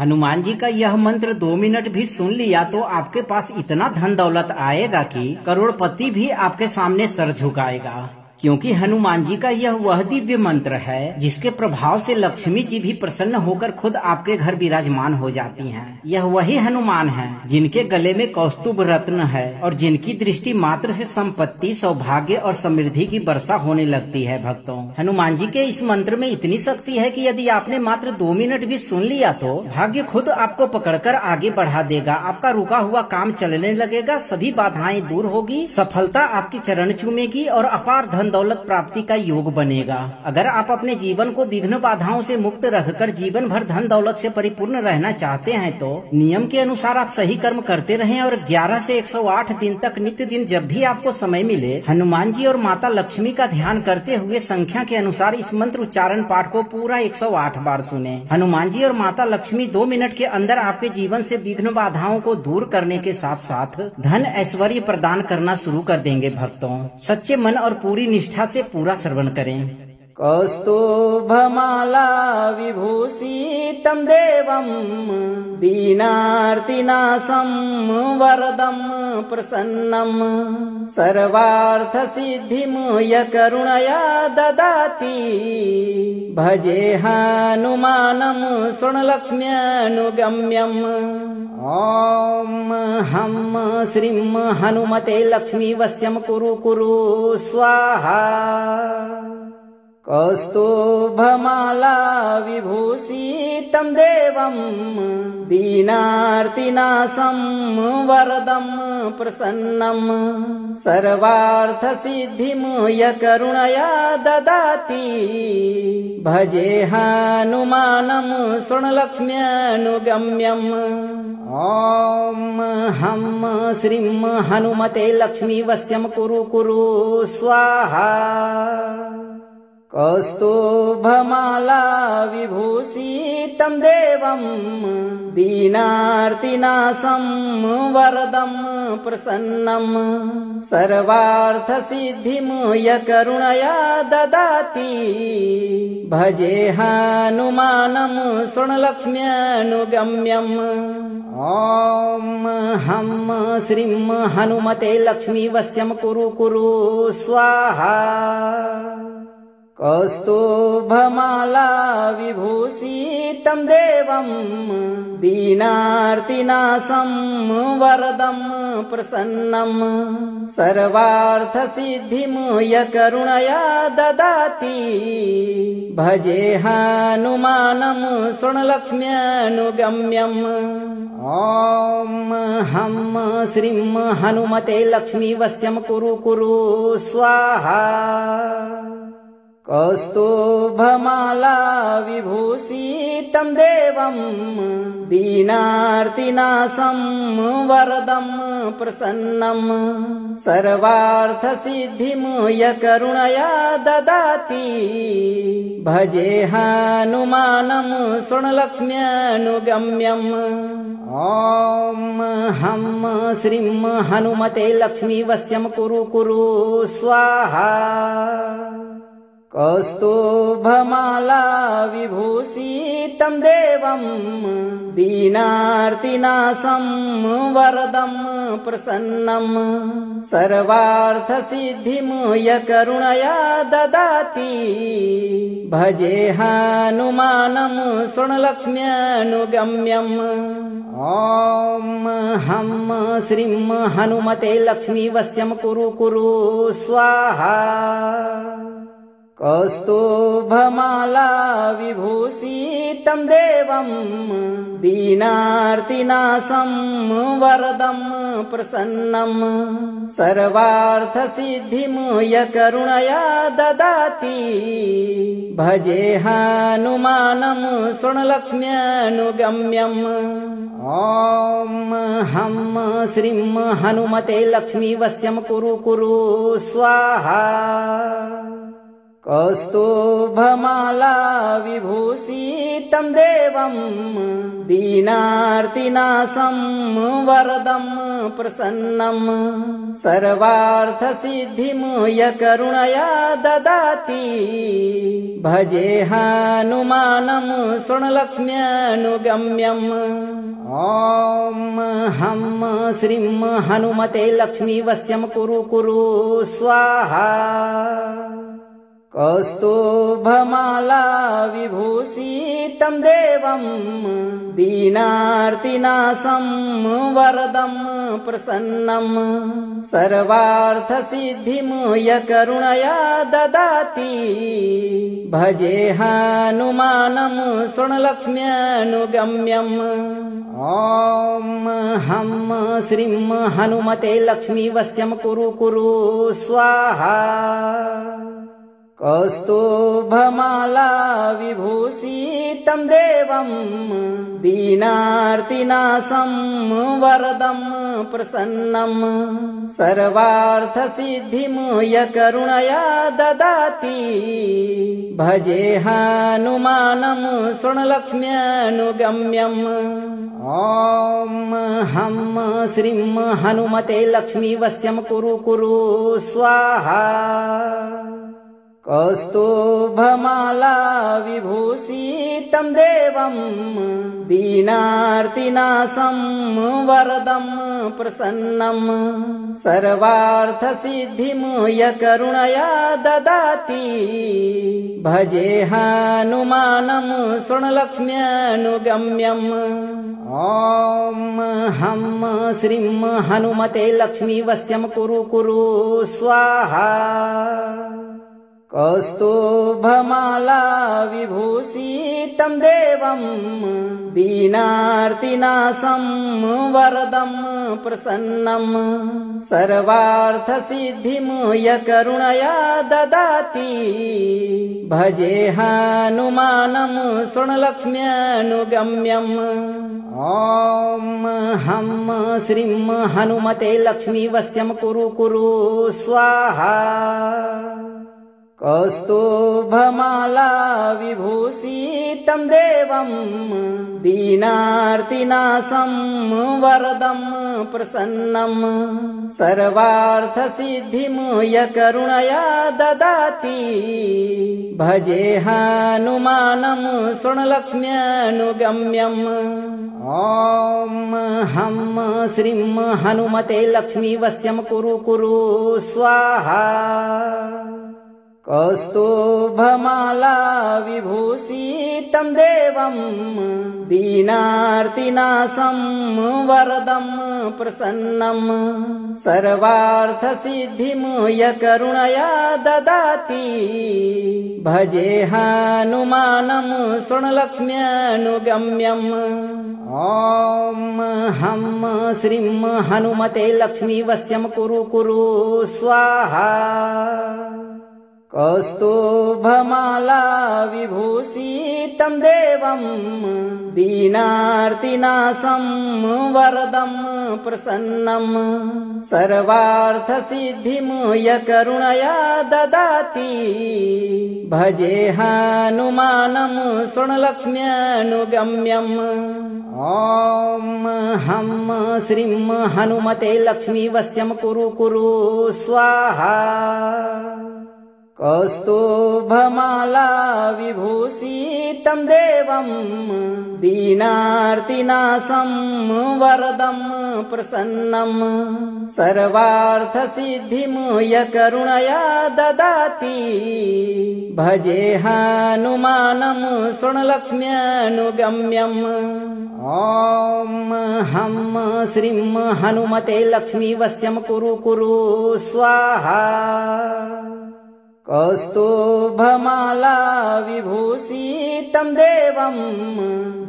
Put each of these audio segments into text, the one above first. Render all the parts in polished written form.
हनुमान जी का यह मंत्र 2 मिनट भी सुन लिया तो आपके पास इतना धन दौलत आएगा कि करोड़पति भी आपके सामने सर झुकाएगा, क्योंकि हनुमान जी का यह वह दिव्य मंत्र है जिसके प्रभाव से लक्ष्मी जी भी प्रसन्न होकर खुद आपके घर विराजमान हो जाती हैं। यह वही हनुमान हैं जिनके गले में कौस्तुभ रत्न है और जिनकी दृष्टि मात्र से संपत्ति, सौभाग्य और समृद्धि की वर्षा होने लगती है। भक्तों, हनुमान जी के इस मंत्र में इतनी शक्ति है कि यदि आपने मात्र 2 मिनट भी सुन लिया तो भाग्य खुद आपको पकड़कर आगे बढ़ा देगा। आपका रुका हुआ काम चलने लगेगा, सभी बाधाएं दूर होगी, सफलता आपकी चरण चूमेगी और अपार धन दौलत प्राप्ति का योग बनेगा। अगर आप अपने जीवन को विघ्न बाधाओं से मुक्त रखकर जीवन भर धन दौलत से परिपूर्ण रहना चाहते हैं तो नियम के अनुसार आप सही कर्म करते रहें और 11 से 108 दिन तक नित्य दिन जब भी आपको समय मिले हनुमान जी और माता लक्ष्मी का ध्यान करते हुए संख्या के अनुसार इस मंत्र उच्चारण पाठ को पूरा 108 बार सुने। हनुमान जी और माता लक्ष्मी 2 मिनट के अंदर आपके जीवन से विघ्न बाधाओं को दूर करने के साथ साथ धन ऐश्वर्य प्रदान करना शुरू कर देंगे। भक्तों, सच्चे मन और पूरी निष्ठा से पूरा श्रवण करें। कौस्तुभमाला विभूषितं देवं दीनार्तिनाशं वरदं प्रसन्नं सर्वार्थसिद्धिं य करुणया ददाति भजे हनुमानं स्वर्णलक्ष्म्यनुगम्यम्। ॐ हं श्रीं हनुमते लक्ष्मी वश्यं कुरु कुरु स्वाहा। कौस्तुभमाला विभूषितं देवं दीनार्तिनाशं वरदं प्रसन्नं सर्वार्थसिद्धिं य करुणया ददाति भजे हनुमानं स्वर्णलक्ष्म्यनुगम्यम्। ॐ हं श्रीं हनुमते लक्ष्मी वश्यं कुरु कुरु स्वाहा। कौस्तुभमाला विभूषितं देवं दीनार्तिनाशं वरदं प्रसन्नं सर्वार्थसिद्धिं य करुणया ददाति भजे हनुमानं स्वर्णलक्ष्म्यनुगम्यम्। ॐ हं श्रीं हनुमते लक्ष्मी वश्यं कुरु कुरु स्वाहा। कौस्तुभमाला विभूषितं देवं दीनार्तिनाशं वरदं प्रसन्नं सर्वार्थसिद्धिं य करुणया ददाति भजे हनुमानं स्वर्णलक्ष्म्यनुगम्यम्। ॐ हं श्रीं हनुमते लक्ष्मी वश्यं कुरु कुरु स्वाहा। कौस्तुभमाला विभूषितं देवं दीनार्तिनाशं वरदं प्रसन्नं सर्वार्थसिद्धिं य करुणया ददाति भजे हनुमानं स्वर्णलक्ष्म्यनुगम्यम्। ॐ हं श्रीं हनुमते लक्ष्मी वश्यं कुरु कुरु स्वाहा। कौस्तुभमाला विभूषितं देवं दीनार्तिनाशं वरदं प्रसन्नं सर्वार्थसिद्धिं य करुणया ददाति भजे हनुमानं स्वर्णलक्ष्म्यनुगम्यम्। ॐ हं श्रीं हनुमते लक्ष्मी वश्यं कुरु कुरु स्वाहा। कौस्तुभमाला विभूषितं देवं दीनार्तिनाशं वरदं प्रसन्नं सर्वार्थसिद्धिं य करुणया ददाति भजे हनुमानं स्वर्णलक्ष्म्यनुगम्यम्। ॐ हं श्रीं हनुमते लक्ष्मी वश्यं कुरु कुरु स्वाहा। कौस्तुभमाला विभूषितं देवं दीनार्तिनाशं वरदं प्रसन्नं सर्वार्थसिद्धिं यकरुणया ददाति भजे हनुमानं स्वर्णलक्ष्म्यनुगम्यम्। ॐ हं श्रीं हनुमते लक्ष्मीवश्यं कुरु कुरु स्वाहा। कौस्तुभमाला विभूषितं देवं दीनार्तिनाशं वरदं प्रसन्नं सर्वार्थसिद्धिं यकरुणया ददाति भजे हनुमानं स्वर्णलक्ष्म्यनुगम्यम्। ॐ हं श्रीं हनुमते लक्ष्मीवश्यं कुरु कुरु स्वाहा। कौस्तुभमाला विभूषितं देवं दीनार्तिनाशं वरदं प्रसन्नं सर्वार्थसिद्धिं यकरुणया ददाति भजे हनुमानं स्वर्णलक्ष्म्यनुगम्यम्। ॐ हं श्रीं हनुमते लक्ष्मीवश्यं कुरु कुरु स्वाहा। कौस्तुभमाला विभूषितं देवं दीनार्तिनाशं वरदं प्रसन्नं सर्वार्थसिद्धिं यकरुणया ददाति भजे हनुमानं स्वर्णलक्ष्म्यनुगम्यम्। ॐ हं श्रीं हनुमते लक्ष्मीवश्यं कुरु कुरु स्वाहा। कौस्तुभमाला विभूषितं देवं दीनार्तिनाशं वरदं प्रसन्नं सर्वार्थसिद्धिं यकरुणया ददाति भजे हनुमानं स्वर्णलक्ष्म्यनुगम्यम्। ॐ हं श्रीं हनुमते लक्ष्मीवश्यं कुरु कुरु स्वाहा। कौस्तुभमाला विभूषितं देवं दीनार्तिनाशं वरदं प्रसन्नं सर्वार्थसिद्धिं यकरुणया ददाति भजे हनुमानं स्वर्णलक्ष्म्यनुगम्यम्। ॐ हं श्रीं हनुमते लक्ष्मीवश्यं कुरु कुरु स्वाहा। कौस्तुभमाला विभूषितं देवं दीनार्तिनाशं वरदं प्रसन्नं सर्वार्थसिद्धिं यकरुणया ददाति भजे हनुमानं स्वर्णलक्ष्म्यनुगम्यम्। ॐ हं श्रीं हनुमते लक्ष्मीवश्यं कुरु कुरु स्वाहा। कौस्तुभमाला विभूषितं देवं दीनार्तिनाशं वरदं प्रसन्नं सर्वार्थसिद्धिं यकरुणया ददाति भजे हनुमानं स्वर्णलक्ष्म्यनुगम्यम्। ॐ हं श्रीं हनुमते लक्ष्मीवश्यं कुरु कुरु स्वाहा। कौस्तुभमाला विभूषितं देवं दीनार्तिनाशं वरदं प्रसन्नं सर्वार्थसिद्धिं यकरुणया ददाति भजे हनुमानं स्वर्णलक्ष्म्यनुगम्यम्। ॐ हं श्रीं हनुमते लक्ष्मीवश्यं कुरु कुरु स्वाहा। कौस्तुभमाला विभूषितं देवं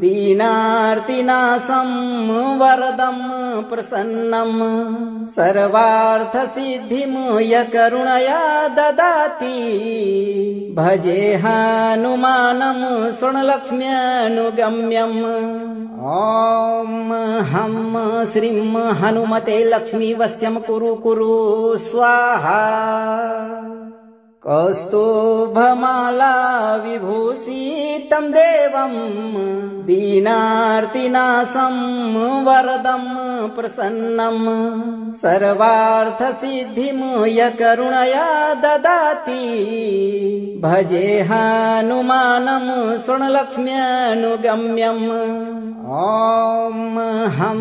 दीनार्तिनाशं वरदं प्रसन्नं सर्वार्थसिद्धिं यकरुणया ददाति भजे हनुमानं स्वर्णलक्ष्म्यनुगम्यम्। ॐ हं श्रीं हनुमते लक्ष्मीवश्यं कुरु कुरु स्वाहा। कौस्तुभमाला विभूषितं देवं दीनार्तिनाशं वरदं प्रसन्नं सर्वार्थसिद्धिं यकरुणया ददाति भजे हनुमानं स्वर्णलक्ष्म्यनुगम्यम्। ॐ हं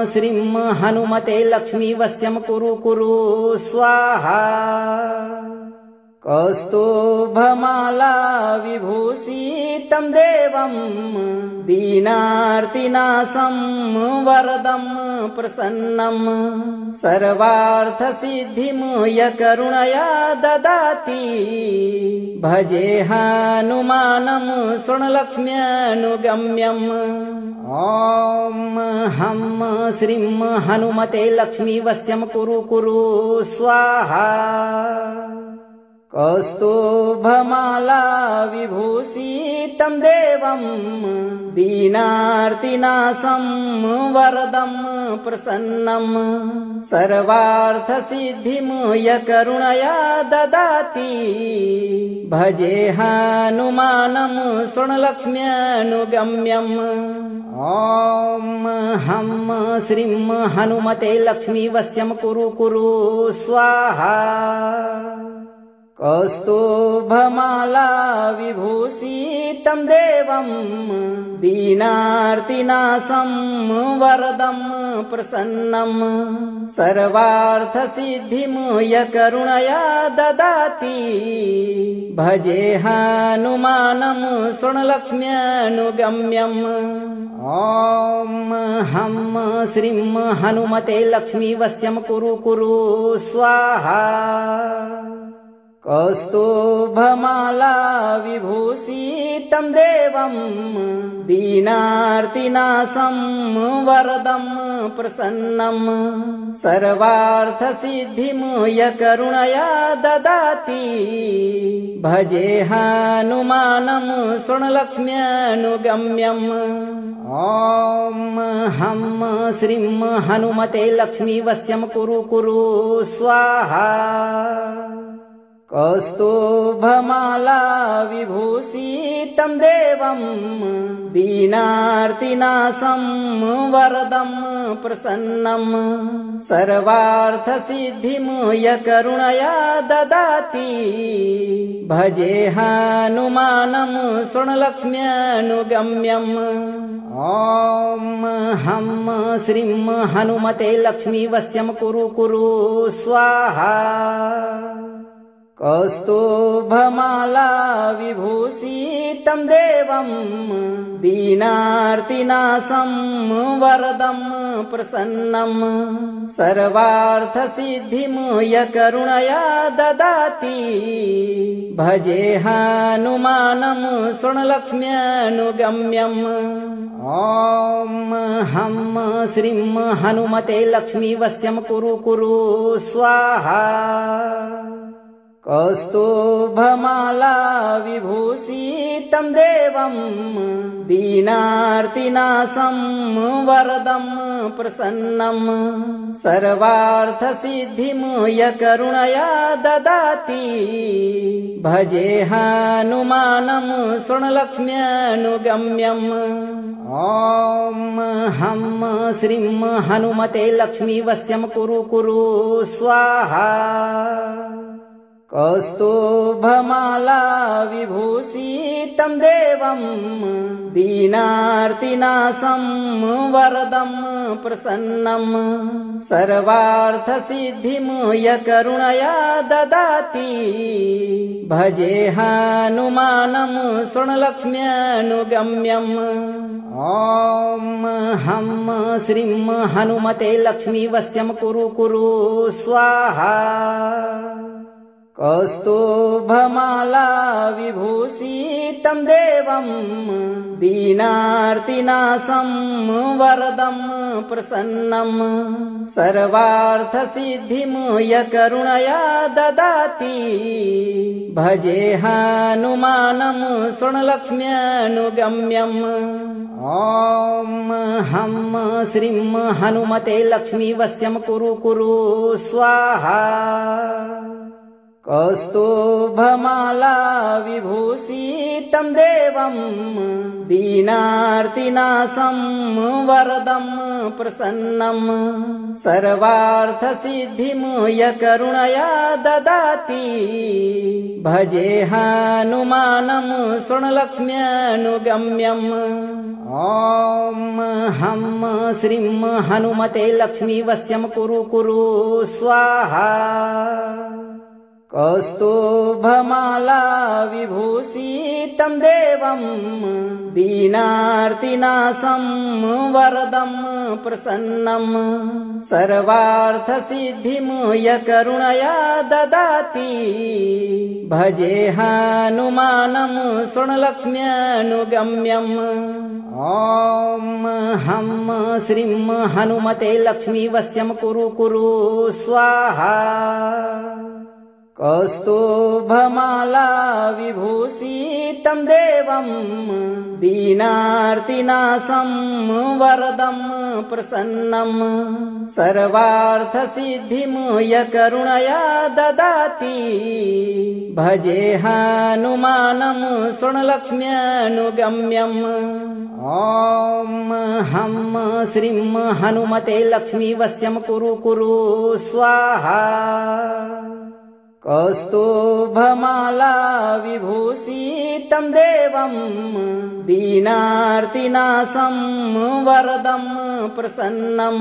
श्रीं हनुमते लक्ष्मीवश्यं कुरु कुरु स्वाहा। कौस्तुभमाला विभूषितं देवं दीनार्तिनाशं वरदं प्रसन्नं सर्वार्थसिद्धिं यकरुणया ददाति भजे हनुमानं स्वर्णलक्ष्म्यनुगम्यम्। ॐ हं श्रीं हनुमते लक्ष्मीवश्यं कुरु कुरु स्वाहा। कौस्तुभमाला विभूषितं देवं दीनार्तिनाशं वरदं प्रसन्नं सर्वार्थसिद्धिं यकरुणया ददाति भजे हनुमानं स्वर्णलक्ष्म्यनुगम्यम्। ॐ हं श्रीं हनुमते लक्ष्मीवश्यं कुरु कुरु स्वाहा। कौस्तुभमाला विभूषितं देवं दीनार्तिनाशं वरदं प्रसन्नं सर्वार्थसिद्धिं यकरुणया ददाति भजे हनुमानं स्वर्णलक्ष्म्यनुगम्यम्। ॐ हं श्रीं हनुमते लक्ष्मीवश्यं कुरु कुरु स्वाहा। कौस्तुभमाला विभूषितं देवं दीनार्तिनाशं वरदं प्रसन्नं सर्वार्थसिद्धिं यकरुणया ददाति भजे हनुमानं स्वर्णलक्ष्म्यनुगम्यम्। ॐ हं श्रीं हनुमते लक्ष्मीवश्यं कुरु कुरु स्वाहा। कौस्तुभमाला विभूषितं देवं दीनार्तिनाशं वरदं प्रसन्नं सर्वार्थसिद्धिं यकरुणया ददाति भजे हनुमानं स्वर्णलक्ष्म्यनुगम्यम्। ॐ हं श्रीं हनुमते लक्ष्मीवश्यं कुरु कुरु स्वाहा। कौस्तुभमाला विभूषितं देवं दीनार्तिनाशं वरदं प्रसन्नं सर्वार्थसिद्धिं यकरुणया ददाति भजे हनुमानं स्वर्णलक्ष्म्यनुगम्यम्। ॐ हं श्रीं हनुमते लक्ष्मीवश्यं कुरु कुरु स्वाहा। कौस्तुभमाला विभूषितं देवं दीनार्तिनाशं वरदं प्रसन्नं सर्वार्थसिद्धिं यकरुणया ददाति भजे हनुमानं स्वर्णलक्ष्म्यनुगम्यम्। ॐ हं श्रीं हनुमते लक्ष्मीवश्यं कुरु कुरु स्वाहा। कौस्तुभमाला विभूषितं देवं दीनार्तिनाशं वरदं प्रसन्नं सर्वार्थसिद्धिं यकरुणया ददाति भजे हनुमानं स्वर्णलक्ष्म्यनुगम्यम्। ॐ हं श्रीं हनुमते लक्ष्मीवश्यं कुरु कुरु स्वाहा। कौस्तुभमाला विभूषितं देवं दीनार्तिनाशं वरदं प्रसन्नं सर्वार्थसिद्धिं यकरुणया ददाति भजे हनुमानं स्वर्णलक्ष्म्यनुगम्यम्। ॐ हं श्रीं हनुमते लक्ष्मीवश्यं कुरु कुरु स्वाहा। कौस्तुभमाला विभूषितं देवं दीनार्तिनाशं वरदं प्रसन्नं सर्वार्थसिद्धिं यकरुणया ददाति भजे हनुमानं स्वर्णलक्ष्म्यनुगम्यम्। ॐ हं श्रीं हनुमते लक्ष्मीवश्यं कुरु कुरु स्वाहा। कौस्तुभमाला विभूषितं देवं दीनार्तिनाशं वरदं प्रसन्नं सर्वार्थसिद्धिं यकरुणया ददाति भजे हनुमानं स्वर्णलक्ष्म्यनुगम्यम्। ॐ हं श्रीं हनुमते लक्ष्मीवश्यं कुरु कुरु स्वाहा। कौस्तुभमाला विभूषितं देवं दीनार्तिनाशं वरदं प्रसन्नं सर्वार्थसिद्धिं यकरुणया ददाति भजे हनुमानं स्वर्णलक्ष्म्यनुगम्यम्। ॐ हं श्रीं हनुमते लक्ष्मीवश्यं कुरु कुरु स्वाहा। कौस्तुभमाला विभूषितं देवं दीनार्तिनाशं वरदं प्रसन्नं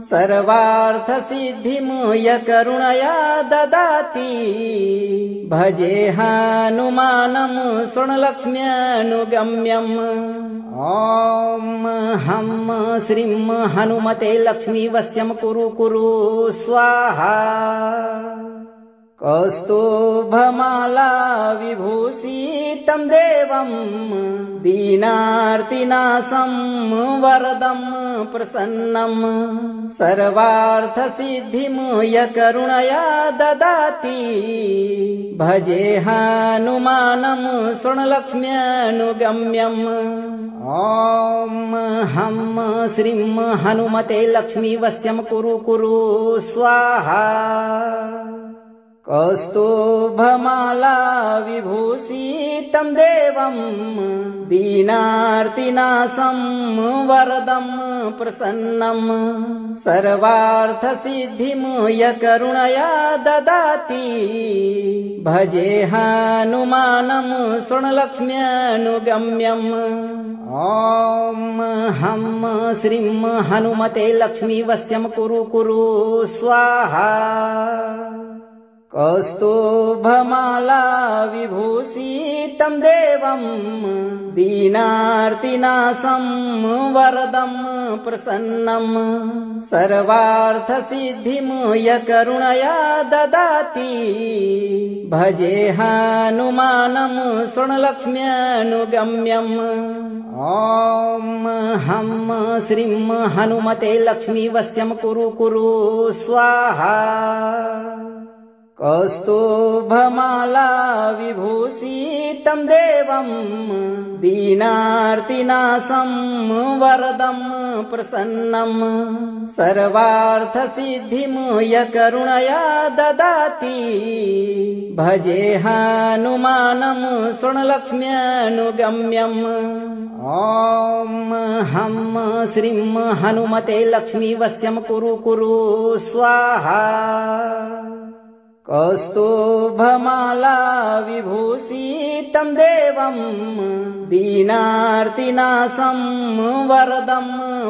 सर्वार्थसिद्धिं यकरुणया ददाति भजे हनुमानं स्वर्णलक्ष्म्यनुगम्यम्। ॐ हं श्रीं हनुमते लक्ष्मीवश्यं कुरु कुरु स्वाहा। कौस्तुभमाला विभूषितं देवं दीनार्तिनाशं वरदं प्रसन्नं सर्वार्थसिद्धिं यकरुणया ददाति भजे हनुमानं स्वर्णलक्ष्म्यनुगम्यम्। ॐ हं श्रीं हनुमते लक्ष्मीवश्यं कुरु कुरु स्वाहा। कौस्तुभमाला विभूषितं देवं दीनार्तिनाशं वरदं प्रसन्नं सर्वार्थसिद्धिं यकरुणया ददाति भजे हनुमानं स्वर्णलक्ष्म्यनुगम्यम्। ॐ हं श्रीं हनुमते लक्ष्मीवश्यं कुरु कुरु स्वाहा। कौस्तुभमाला विभूषितं देवं दीनार्तिनाशं वरदं प्रसन्नं सर्वार्थसिद्धिं यकरुणया ददाति भजे हनुमानं स्वर्णलक्ष्म्यनुगम्यम्। ॐ हं श्रीं हनुमते लक्ष्मीवश्यं कुरु कुरु स्वाहा। कौस्तुभमाला विभूषितं देवं दीनार्तिनाशं वरदं प्रसन्नं सर्वार्थसिद्धिं यकरुणया ददाति भजे हनुमानं स्वर्णलक्ष्म्यनुगम्यम्। ॐ हं श्रीं हनुमते लक्ष्मीवश्यं कुरु कुरु स्वाहा। कौस्तुभमाला विभूषितं देवं दीनार्तिनाशं वरदं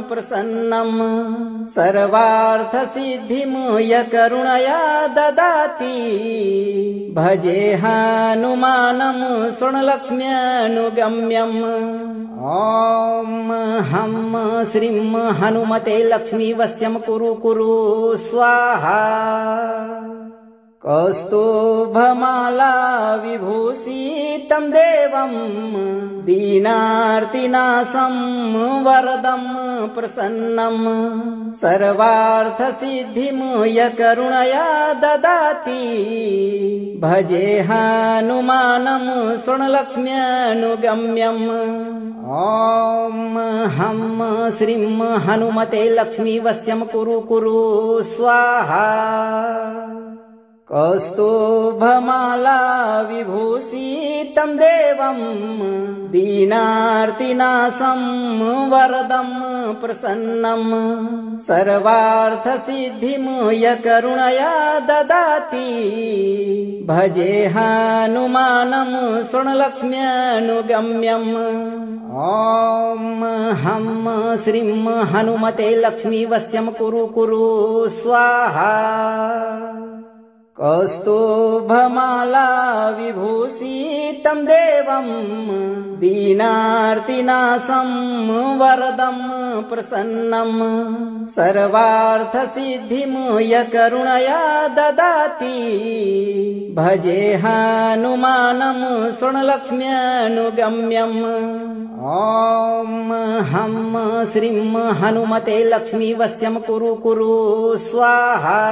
प्रसन्नं सर्वार्थसिद्धिं यकरुणया ददाति भजे हनुमानं स्वर्णलक्ष्म्यनुगम्यम्। ॐ हं श्रीं हनुमते लक्ष्मीवश्यं कुरु कुरु स्वाहा। कौस्तुभमाला विभूषितं देवं दीनार्तिनाशं वरदं प्रसन्नं सर्वार्थसिद्धिं यकरुणया ददाति भजे हनुमानं स्वर्णलक्ष्म्यनुगम्यम्। ॐ हं श्रीं हनुमते लक्ष्मीवश्यं कुरु कुरु स्वाहा। कौस्तुभमाला विभूषितं देवं दीनार्तिनाशं वरदं प्रसन्नं सर्वार्थसिद्धिं यकरुणया ददाति भजे हनुमानं स्वर्णलक्ष्म्यनुगम्यम्। ॐ हं श्रीं हनुमते लक्ष्मीवश्यं कुरु कुरु स्वाहा। कौस्तुभमाला विभूषितं देवं दीनार्तिनाशं वरदं प्रसन्नं सर्वार्थसिद्धिं यकरुणया ददाति भजे हनुमानं स्वर्णलक्ष्म्यनुगम्यम्। ॐ हं श्रीं हनुमते लक्ष्मीवश्यं कुरु कुरु स्वाहा।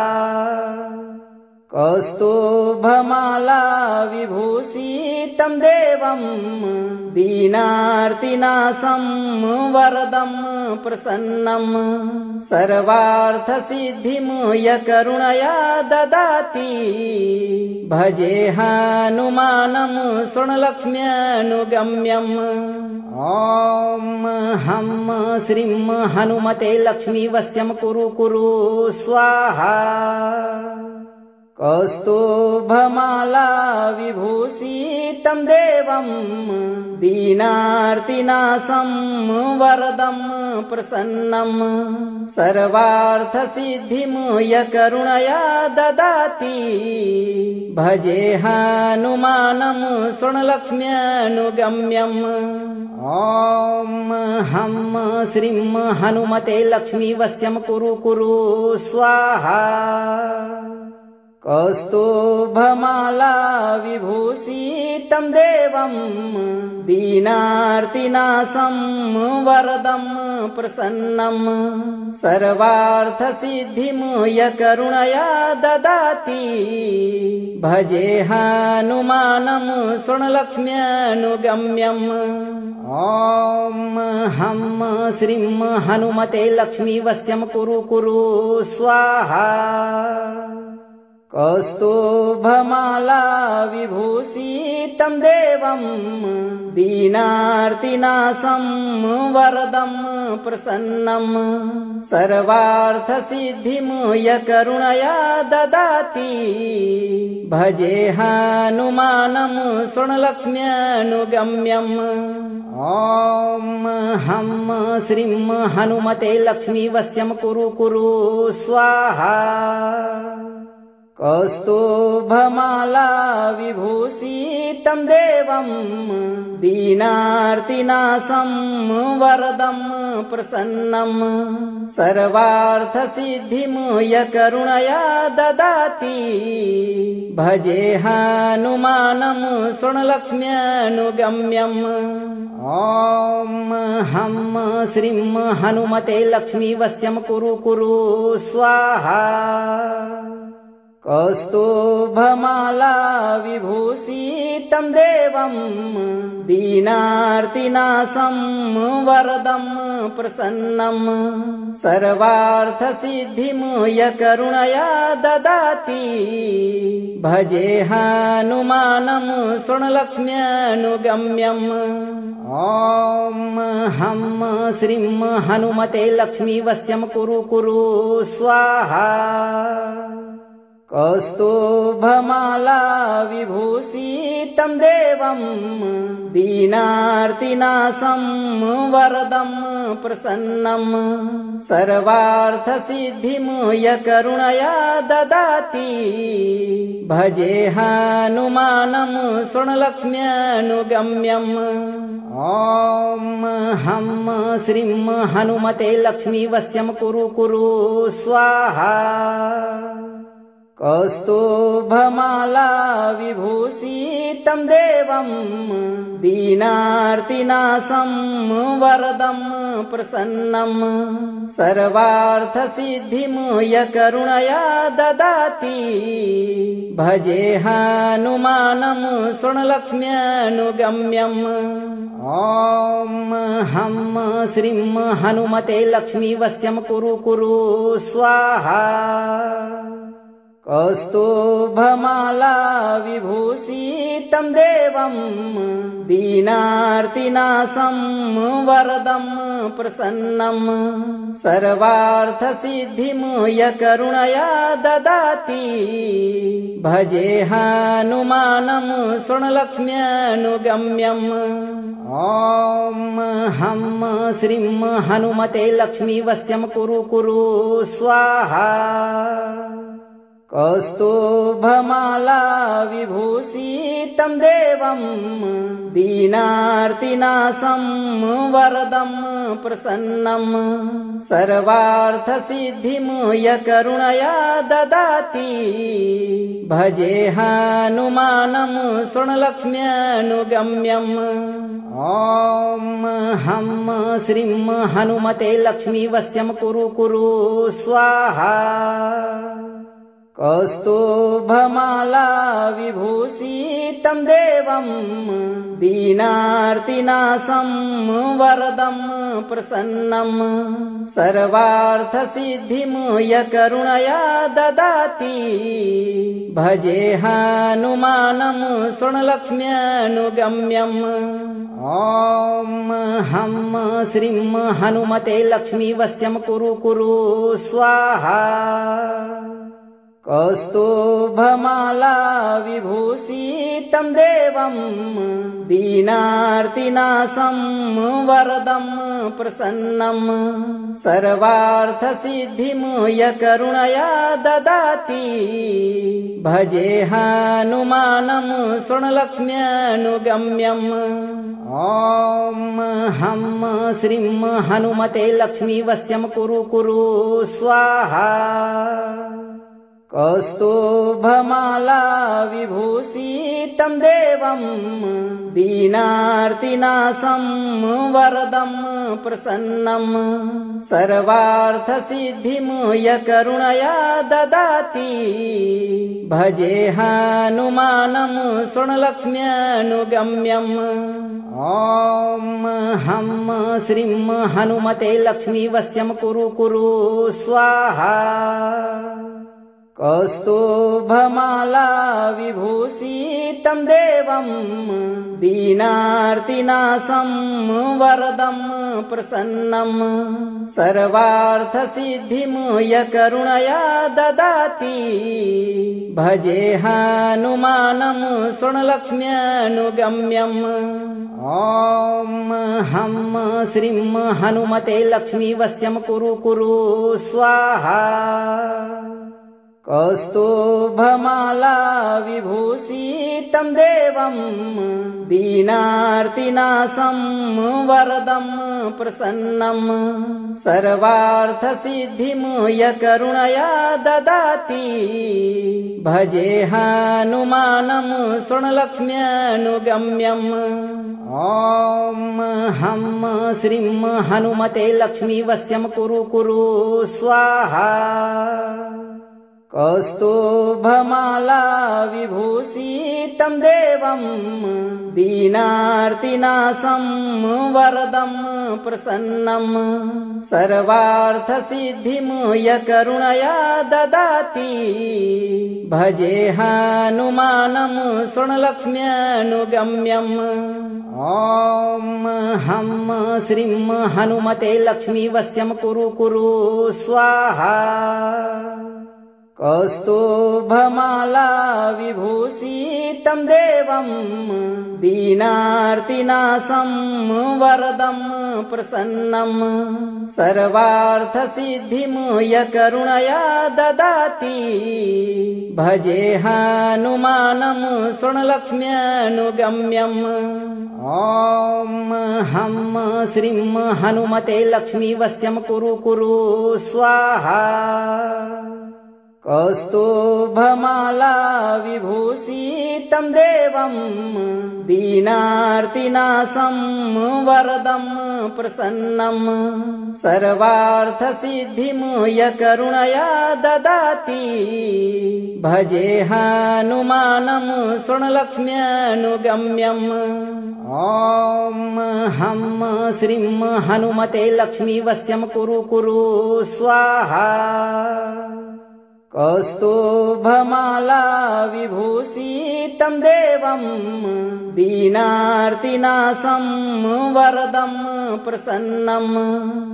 कौस्तुभमाला विभूषितं देवं दीनार्तिनाशं वरदं प्रसन्नं सर्वार्थसिद्धिं यकरुणया ददाति भजे हनुमानं स्वर्णलक्ष्म्यनुगम्यम्। ॐ हं श्रीं हनुमते लक्ष्मीवश्यं कुरु कुरु स्वाहा। कौस्तुभमाला विभूषितं देवं दीनार्तिनाशं वरदं प्रसन्नं सर्वार्थसिद्धिं यकरुणया ददाति भजे हनुमानं स्वर्णलक्ष्म्यनुगम्यम्। ॐ हं श्रीं हनुमते लक्ष्मीवश्यं कुरु कुरु स्वाहा। कौस्तुभमाला विभूषितं देवं दीनार्तिनाशं वरदं प्रसन्नं सर्वार्थसिद्धिं यकरुणया ददाति भजे हनुमानं स्वर्णलक्ष्म्यनुगम्यम्। ॐ हं श्रीं हनुमते लक्ष्मीवश्यं कुरु कुरु स्वाहा। कौस्तुभमाला विभूषितं देवं दीनार्तिनाशं वरदं प्रसन्नं सर्वार्थसिद्धिं यकरुणया ददाति भजे हनुमानं स्वर्णलक्ष्म्यनुगम्यम्। ॐ हं श्रीं हनुमते लक्ष्मीवश्यं कुरु कुरु स्वाहा। कौस्तुभमाला विभूषितं देवं दीनार्तिनाशं वरदं प्रसन्नं सर्वार्थसिद्धिं यकरुणया ददाति भजे हनुमानं स्वर्णलक्ष्म्यनुगम्यम्। ॐ हं श्रीं हनुमते लक्ष्मीवश्यं कुरु कुरु स्वाहा। कौस्तुभमाला विभूषितं देवं दीनार्तिनाशं वरदं प्रसन्नं सर्वार्थसिद्धिं यकरुणया ददाति भजे हनुमानं स्वर्णलक्ष्म्यनुगम्यम्। ॐ हं श्रीं हनुमते लक्ष्मीवश्यं कुरु कुरु स्वाहा। कौस्तुभमाला विभूषितं देवं दीनार्तिनाशं वरदं प्रसन्नं सर्वार्थसिद्धिं यकरुणया ददाति भजे हनुमानं स्वर्णलक्ष्म्यनुगम्यम्। ॐ हं श्रीं हनुमते लक्ष्मीवश्यं कुरु कुरु स्वाहा। कौस्तुभमाला विभूषितं देवं दीनार्तिनाशं वरदं प्रसन्नं सर्वार्थसिद्धिं यकरुणया ददाति भजे हनुमानं स्वर्णलक्ष्म्यनुगम्यम्। ॐ हं श्रीं हनुमते लक्ष्मीवश्यं कुरु कुरु स्वाहा। कौस्तुभमाला विभूषितं देवं दीनार्तिनाशं वरदं प्रसन्नं सर्वार्थसिद्धिं यकरुणया ददाति भजे हनुमानं स्वर्णलक्ष्म्यनुगम्यम्। ॐ हं श्रीं हनुमते लक्ष्मीवश्यं कुरु कुरु स्वाहा। कौस्तुभमाला विभूषितं देवं दीनार्तिनाशं वरदं प्रसन्नं सर्वार्थसिद्धिं यकरुणया ददाति भजे हनुमानं स्वर्णलक्ष्म्यनुगम्यम्। ॐ हं श्रीं हनुमते लक्ष्मीवश्यं कुरु कुरु स्वाहा। कौस्तुभमाला विभूषितं देवं दीनार्तिनाशं वरदं प्रसन्नं सर्वार्थसिद्धिं यकरुणया ददाति भजे हनुमानं स्वर्णलक्ष्म्यनुगम्यम्। ॐ हं श्रीं हनुमते लक्ष्मीवश्यं कुरु कुरु स्वाहा। कौस्तुभमाला विभूषितं देवं दीनार्तिनाशं वरदं प्रसन्नं सर्वार्थसिद्धिं यकरुणया ददाति भजे हनुमानं स्वर्णलक्ष्म्यनुगम्यम्। ॐ हं श्रीं हनुमते लक्ष्मीवश्यं कुरु कुरु स्वाहा। कौस्तुभमाला विभूषितं देवं दीनार्तिनाशं वरदं प्रसन्नं सर्वार्थसिद्धिं यकरुणया ददाति भजे हनुमानं स्वर्णलक्ष्म्यनुगम्यम्। ॐ हं श्रीं हनुमते लक्ष्मीवश्यं कुरु कुरु स्वाहा। कौस्तुभमाला विभूषितं देवं दीनार्तिनाशं वरदं प्रसन्नं सर्वार्थसिद्धिं यकरुणया ददाति भजे हनुमानं स्वर्णलक्ष्म्यनुगम्यम्। ॐ हं श्रीं हनुमते लक्ष्मीवश्यं कुरु कुरु स्वाहा। कौस्तुभमाला विभूषितं देवं दीनार्तिनाशं वरदं प्रसन्नं सर्वार्थसिद्धिं यकरुणया ददाति भजे हनुमानं स्वर्णलक्ष्म्यनुगम्यम्। ॐ हं श्रीं हनुमते लक्ष्मीवश्यं कुरु कुरु स्वाहा। कौस्तुभमाला विभूषितं देवं दीनार्तिनाशं वरदं प्रसन्नं सर्वार्थसिद्धिं यकरुणया ददाति भजे हनुमानं स्वर्णलक्ष्म्यनुगम्यम्। ॐ हं श्रीं हनुमते लक्ष्मीवश्यं कुरु कुरु स्वाहा। कौस्तुभमाला विभूषितं देवं दीनार्तिनाशं वरदं प्रसन्नं सर्वार्थसिद्धिं यकरुणया ददाति भजे हनुमानं स्वर्णलक्ष्म्यनुगम्यम्। ॐ हं श्रीं हनुमते लक्ष्मीवश्यं कुरु कुरु स्वाहा। कौस्तुभमाला विभूषितं देवं दीनार्तिनाशं वरदं प्रसन्नं सर्वार्थसिद्धिं यकरुणया ददाति भजे हनुमानं स्वर्णलक्ष्म्यनुगम्यम्। ॐ हं श्रीं हनुमते लक्ष्मीवश्यं कुरु कुरु स्वाहा। कौस्तुभमाला विभूषितं देवं दीनार्तिनाशं वरदं प्रसन्नं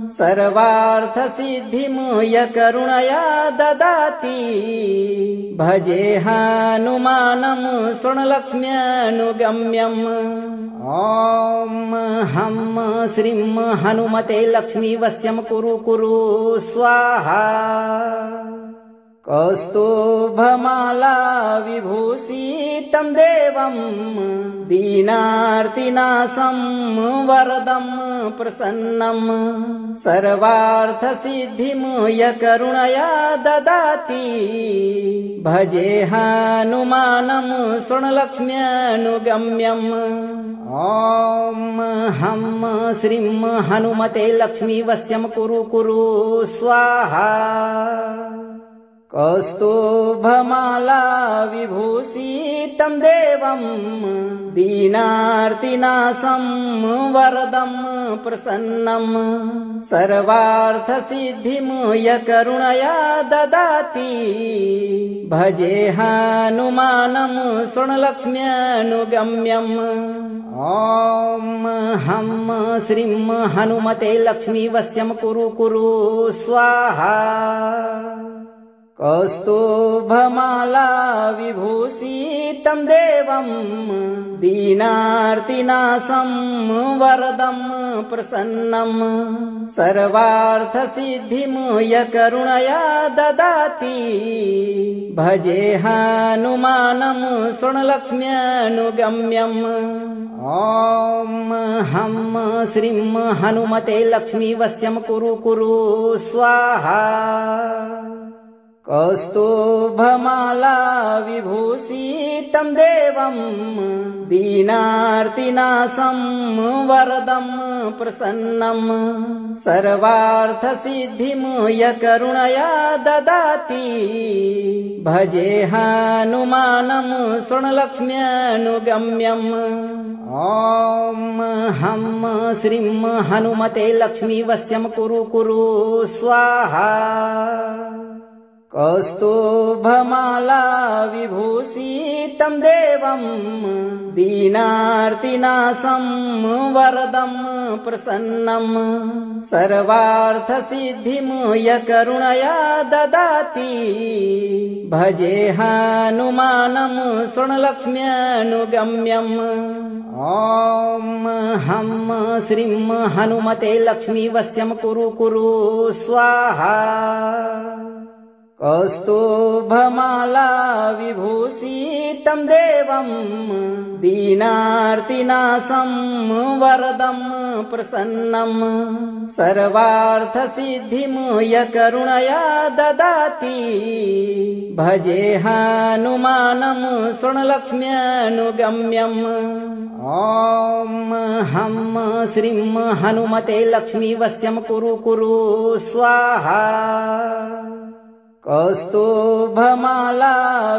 सर्वार्थसिद्धिं यकरुणया ददाति भजे हनुमानं स्वर्णलक्ष्म्यनुगम्यम्। ॐ हं श्रीं हनुमते लक्ष्मीवश्यं कुरु कुरु स्वाहा। कौस्तुभमाला विभूषितं देवं दीनार्तिनाशं वरदं प्रसन्नं सर्वार्थसिद्धिं यकरुणया ददाति भजे हनुमानं स्वर्णलक्ष्म्यनुगम्यम्। ॐ हं श्रीं हनुमते लक्ष्मीवश्यं कुरु कुरु स्वाहा। कौस्तुभमाला विभूषितं देवं दीनार्तिनाशं वरदं प्रसन्नं सर्वार्थसिद्धिं यकरुणया ददाति भजे हनुमानं स्वर्णलक्ष्म्यनुगम्यम्। ॐ हं श्रीं हनुमते लक्ष्मीवश्यं कुरु कुरु स्वाहा। कौस्तुभमाला विभूषितं देवं दीनार्तिनाशं वरदं प्रसन्नं सर्वार्थसिद्धिं यकरुणया ददाति भजे हनुमानं स्वर्णलक्ष्म्यनुगम्यम्। ॐ हं श्रीं हनुमते लक्ष्मीवश्यं कुरु कुरु स्वाहा। कौस्तुभमाला विभूषितं देवं दीनार्तिनाशं वरदं प्रसन्नं सर्वार्थसिद्धिं यकरुणया ददाति भजे हनुमानं स्वर्णलक्ष्म्यनुगम्यम्। ॐ हं श्रीं हनुमते लक्ष्मीवश्यं कुरु कुरु स्वाहा। कौस्तुभमाला विभूषितं देवं दीनार्तिनाशं वरदं प्रसन्नं सर्वार्थसिद्धिं यकरुणया ददाति भजे हनुमानं स्वर्णलक्ष्म्यनुगम्यम्। ॐ हं श्रीं हनुमते लक्ष्मीवश्यं कुरु कुरु स्वाहा। कौस्तुभमाला विभूषितं देवं दीनार्तिनाशं वरदं प्रसन्नं सर्वार्थसिद्धिं यकरुणया ददाति भजे हनुमानं स्वर्णलक्ष्म्यनुगम्यम्। ॐ हं श्रीं हनुमते लक्ष्मीवश्यं कुरु कुरु स्वाहा। कौस्तुभमाला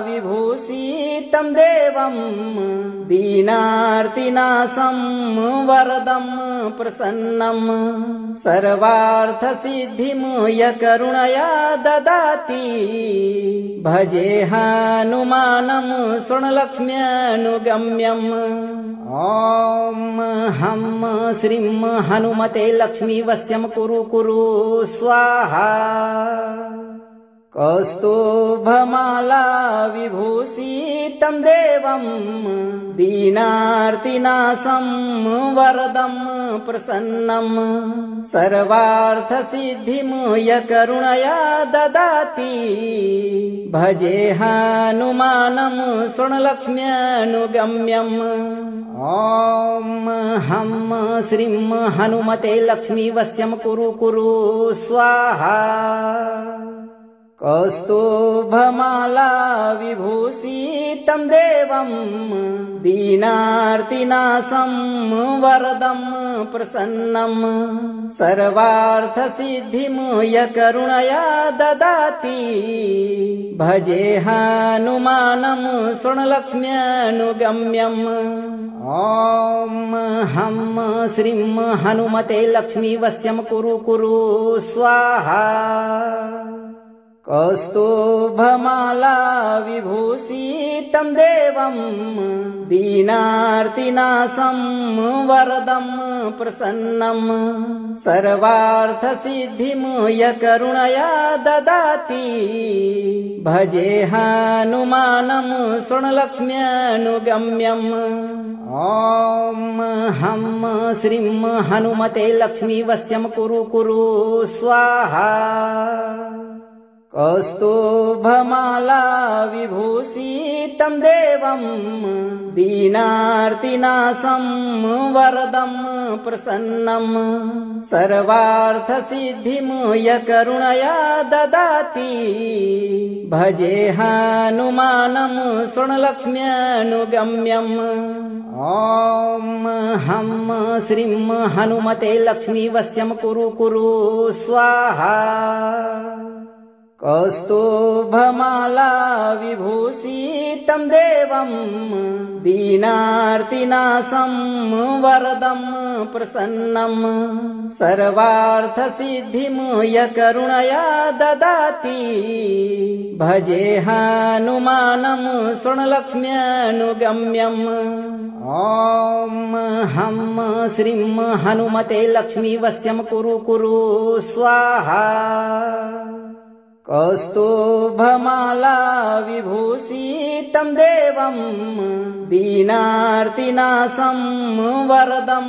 विभूषितं देवं दीनार्तिनाशं वरदं प्रसन्नं सर्वार्थसिद्धिं यकरुणया ददाति भजे हनुमानं स्वर्णलक्ष्म्यनुगम्यम्। ॐ हं श्रीं हनुमते लक्ष्मीवश्यं कुरु कुरु स्वाहा। कौस्तुभमाला विभूषितं देवं दीनार्तिनाशं वरदं प्रसन्नं सर्वार्थसिद्धिं यकरुणया ददाति भजे हनुमानं स्वर्णलक्ष्म्यनुगम्यम्। ॐ हं श्रीं हनुमते लक्ष्मीवश्यं कुरु कुरु स्वाहा। कौस्तुभमाला विभूषितं देवं दीनार्तिनाशं वरदं प्रसन्नं सर्वार्थसिद्धिं यकरुणया ददाति भजे हनुमानं स्वर्णलक्ष्म्यनुगम्यम्। ॐ हं श्रीं हनुमते लक्ष्मीवश्यं कुरु कुरु स्वाहा। कौस्तुभमाला विभूषितं देवं दीनार्तिनाशं वरदं प्रसन्नं सर्वार्थसिद्धिं यकरुणया ददाति भजे हनुमानं स्वर्णलक्ष्म्यनुगम्यम्। ॐ हं श्रीं हनुमते लक्ष्मीवश्यं कुरु कुरु स्वाहा। कौस्तुभमाला विभूषितं देवं दीनार्तिनाशं वरदं प्रसन्नं सर्वार्थसिद्धिं यकरुणया ददाति भजे हनुमानं स्वर्णलक्ष्म्यनुगम्यम्। ॐ हं श्रीं हनुमते लक्ष्मीवश्यं कुरु कुरु स्वाहा। कौस्तुभमाला विभूषितं देवं दीनार्तिनाशं वरदं प्रसन्नं सर्वार्थसिद्धिं यकरुणया ददाति भजे हनुमानं स्वर्णलक्ष्म्यनुगम्यम्। ॐ हं श्रीं हनुमते लक्ष्मीवश्यं कुरु कुरु स्वाहा। कौस्तुभमाला विभूषितं देवं दीनार्तिनाशं वरदं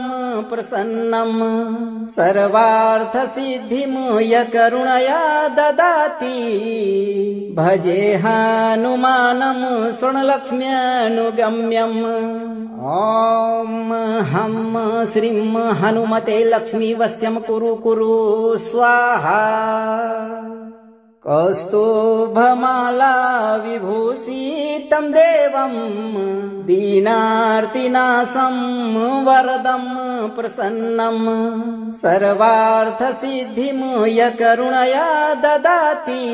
प्रसन्नं सर्वार्थसिद्धिं यकरुणया ददाति भजे हनुमानं स्वर्णलक्ष्म्यनुगम्यम्। ॐ हं श्रीं हनुमते लक्ष्मीवश्यं कुरु कुरु स्वाहा। कौस्तुभमाला विभूषितं देवं दीनार्तिनाशं वरदं प्रसन्नं सर्वार्थसिद्धिं यकरुणया ददाति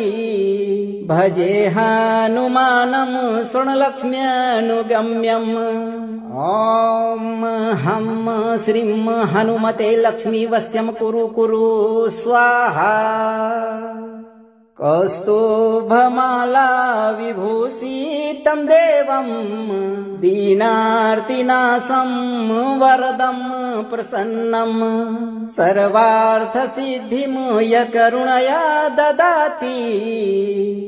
भजे हनुमानं स्वर्णलक्ष्म्यनुगम्यम्। ॐ हं श्रीं हनुमते लक्ष्मीवश्यं कुरु कुरु स्वाहा। कौस्तुभमाला विभूषितं देवं दीनार्तिनाशं वरदं प्रसन्नं सर्वार्थसिद्धिं यकरुणया ददाति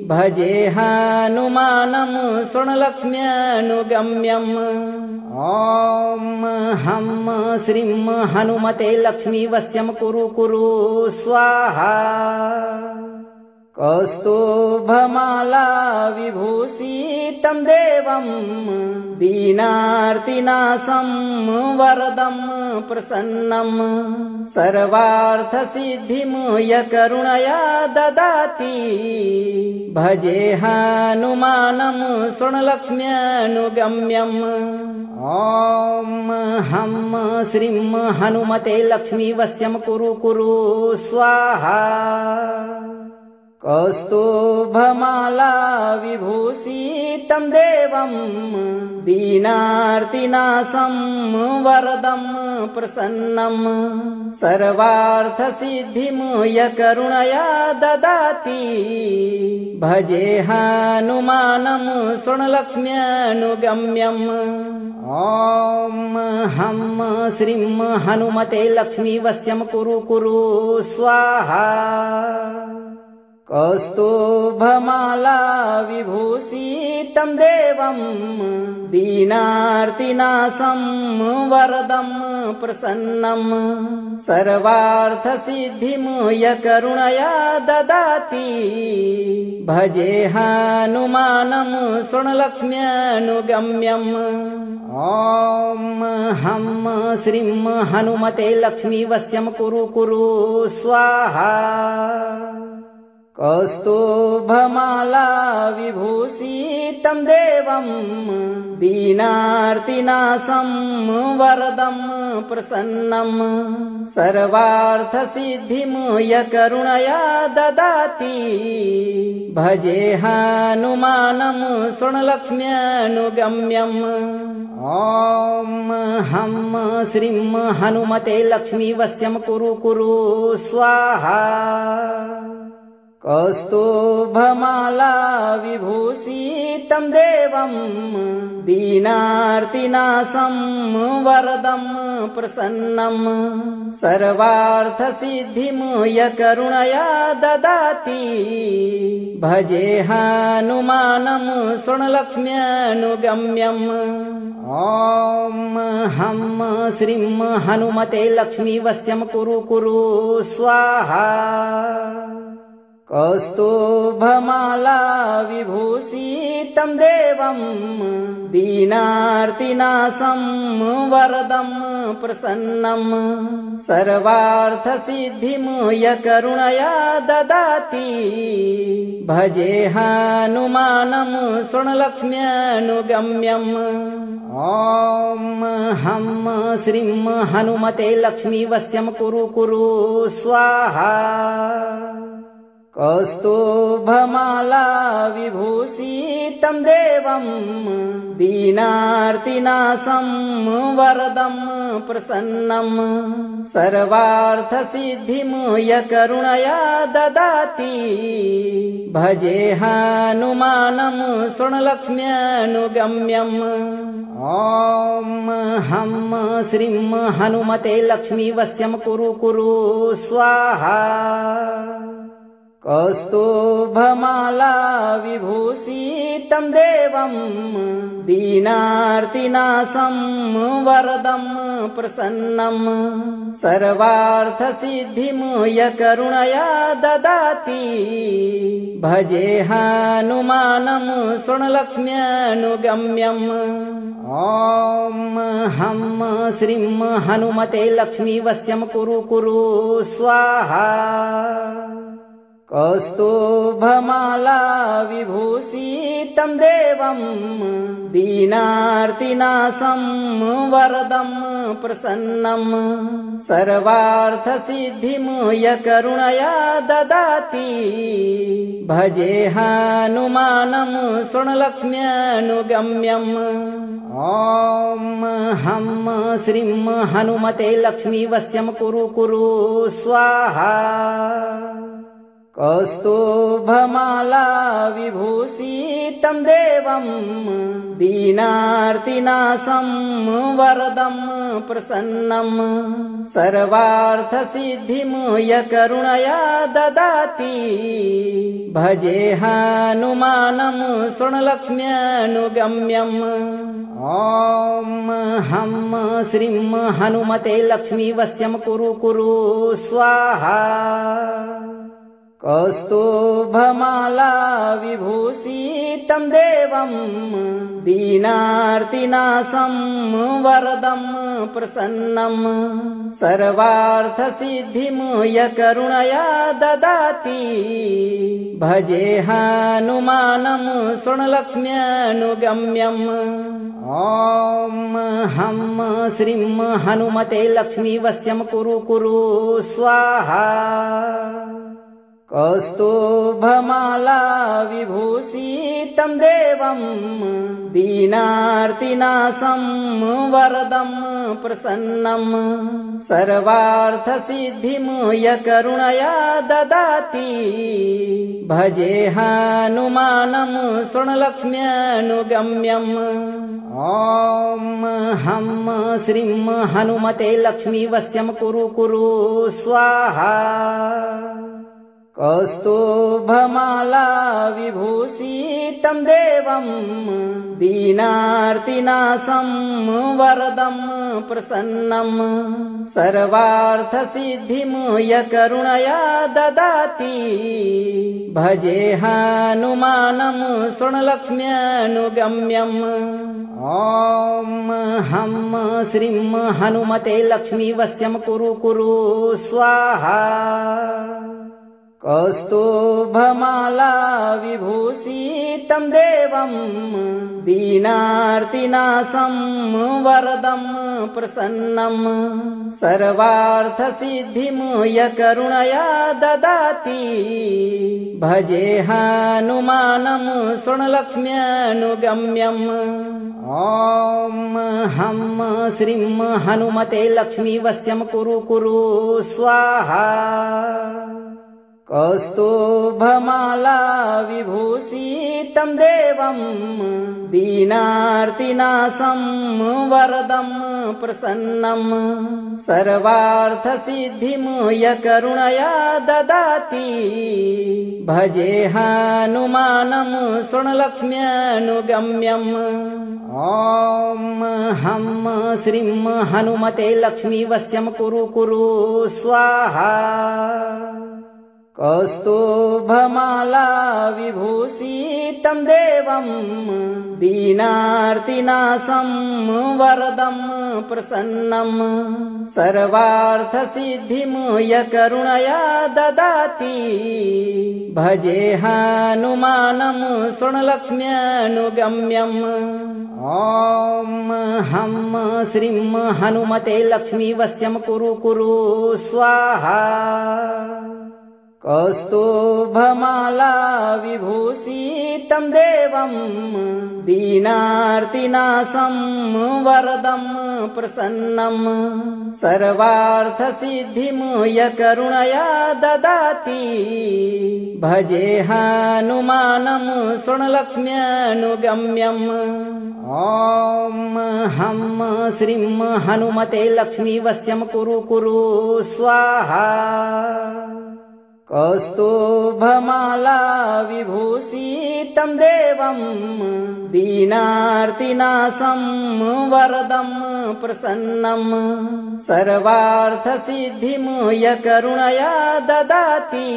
भजे हनुमानं स्वर्णलक्ष्म्यनुगम्यम्। ॐ हं श्रीं हनुमते लक्ष्मीवश्यं कुरु कुरु स्वाहा। कौस्तुभमाला विभूषितं देवं दीनार्तिनाशं वरदं प्रसन्नं सर्वार्थसिद्धिं यकरुणया ददाति भजे हनुमानं स्वर्णलक्ष्म्यनुगम्यम्। ॐ हं श्रीं हनुमते लक्ष्मीवश्यं कुरु कुरु स्वाहा। कौस्तुभमाला विभूषितं देवं दीनार्तिनाशं वरदं प्रसन्नं सर्वार्थसिद्धिं यकरुणया ददाति भजे हनुमानं स्वर्णलक्ष्म्यनुगम्यम्। ॐ हं श्रीं हनुमते लक्ष्मीवश्यं कुरु कुरु स्वाहा। कौस्तुभमाला विभूषितं देवं दीनार्तिनाशं वरदं प्रसन्नं सर्वार्थसिद्धिं यकरुणया ददाति भजे हनुमानं स्वर्णलक्ष्म्यनुगम्यम्। ॐ हं श्रीं हनुमते लक्ष्मीवश्यं कुरु कुरु स्वाहा। कौस्तुभमाला विभूषितं देवं दीनार्तिनाशं वरदं प्रसन्नं सर्वार्थसिद्धिं यकरुणया ददाति भजे हनुमानं स्वर्णलक्ष्म्यनुगम्यम्। ॐ हं श्रीं हनुमते लक्ष्मीवश्यं कुरु कुरु स्वाहा। कौस्तुभमाला विभूषितं देवं दीनार्तिनाशं वरदं प्रसन्नं सर्वार्थसिद्धिं यकरुणया ददाति भजे हनुमानं स्वर्णलक्ष्म्यनुगम्यम्। ॐ हं श्रीं हनुमते लक्ष्मीवश्यं कुरु कुरु स्वाहा। कौस्तुभमाला विभूषितं देवं दीनार्तिनाशं वरदं प्रसन्नं सर्वार्थसिद्धिं यकरुणया ददाति भजे हनुमानं स्वर्णलक्ष्म्यनुगम्यम्। ॐ हं श्रीं हनुमते लक्ष्मीवश्यं कुरु कुरु स्वाहा। कौस्तुभमाला विभूषितं देवं दीनार्तिनाशं वरदं प्रसन्नं सर्वार्थसिद्धिं यकरुणया ददाति भजे हनुमानं स्वर्णलक्ष्म्यनुगम्यम्। ॐ हं श्रीं हनुमते लक्ष्मीवश्यं कुरु कुरु स्वाहा। कौस्तुभमाला विभूषितं देवं दीनार्तिनाशं वरदं प्रसन्नं सर्वार्थसिद्धिं यकरुणया ददाति भजे हनुमानं स्वर्णलक्ष्म्यनुगम्यम्। ॐ हं श्रीं हनुमते लक्ष्मीवश्यं कुरु कुरु स्वाहा। कौस्तुभमाला विभूषितं देवं दीनार्तिनाशं वरदं प्रसन्नं सर्वार्थसिद्धिं यकरुणया ददाति भजे हनुमानं स्वर्णलक्ष्म्यनुगम्यम्। ॐ हं श्रीं हनुमते लक्ष्मीवश्यं कुरु कुरु स्वाहा। कौस्तुभमाला विभूषितं देवं दीनार्तिनाशं वरदं प्रसन्नं सर्वार्थसिद्धिं यकरुणया ददाति भजे हनुमानं स्वर्णलक्ष्म्यनुगम्यम्। ॐ हं श्रीं हनुमते लक्ष्मीवश्यं कुरु कुरु स्वाहा। कौस्तुभमाला विभूषितं देवं दीनार्तिनाशं वरदं प्रसन्नं सर्वार्थसिद्धिं यकरुणया ददाति भजे हनुमानं स्वर्णलक्ष्म्यनुगम्यम्। ॐ हं श्रीं हनुमते लक्ष्मीवश्यं कुरु कुरु स्वाहा। कौस्तुभमाला विभूषितं देवं दीनार्तिनाशं वरदं प्रसन्नं सर्वार्थसिद्धिं यकरुणया ददाति भजे हनुमानं स्वर्णलक्ष्म्यनुगम्यम्। ॐ हं श्रीं हनुमते लक्ष्मीवश्यं कुरु कुरु स्वाहा। कौस्तुभमाला विभूषितं देवं दीनार्तिनाशं वरदं प्रसन्नं सर्वार्थसिद्धिं यकरुणया ददाति भजे हनुमानं स्वर्णलक्ष्म्यनुगम्यम्। ॐ हं श्रीं हनुमते लक्ष्मीवश्यं कुरु कुरु स्वाहा। कौस्तुभमाला विभूषितं देवं दीनार्तिनाशं वरदं प्रसन्नं सर्वार्थसिद्धिं यकरुणया ददाति भजे हनुमानं स्वर्णलक्ष्म्यनुगम्यम्। ॐ हं श्रीं हनुमते लक्ष्मीवश्यं कुरु कुरु स्वाहा। कौस्तुभमाला विभूषितं देवं दीनार्तिनाशं वरदं प्रसन्नं सर्वार्थसिद्धिं यकरुणया ददाति भजे हनुमानं स्वर्णलक्ष्म्यनुगम्यम्। ॐ हं श्रीं हनुमते लक्ष्मीवश्यं कुरु कुरु स्वाहा। कौस्तुभमाला विभूषितं देवं दीनार्तिनाशं वरदं प्रसन्नं सर्वार्थसिद्धिं यकरुणया ददाति भजे हनुमानं स्वर्णलक्ष्म्यनुगम्यम्। ॐ हं श्रीं हनुमते लक्ष्मीवश्यं कुरु कुरु स्वाहा। कौस्तुभमाला विभूषितं देवं दीनार्तिनाशं वरदं प्रसन्नं सर्वार्थसिद्धिं यकरुणया ददाति भजे हनुमानं स्वर्णलक्ष्म्यनुगम्यम्। ॐ हं श्रीं हनुमते लक्ष्मीवश्यं कुरु कुरु स्वाहा। कौस्तुभमाला विभूषितं देवं दीनार्तिनाशं वरदं प्रसन्नं सर्वार्थसिद्धिं यकरुणया ददाति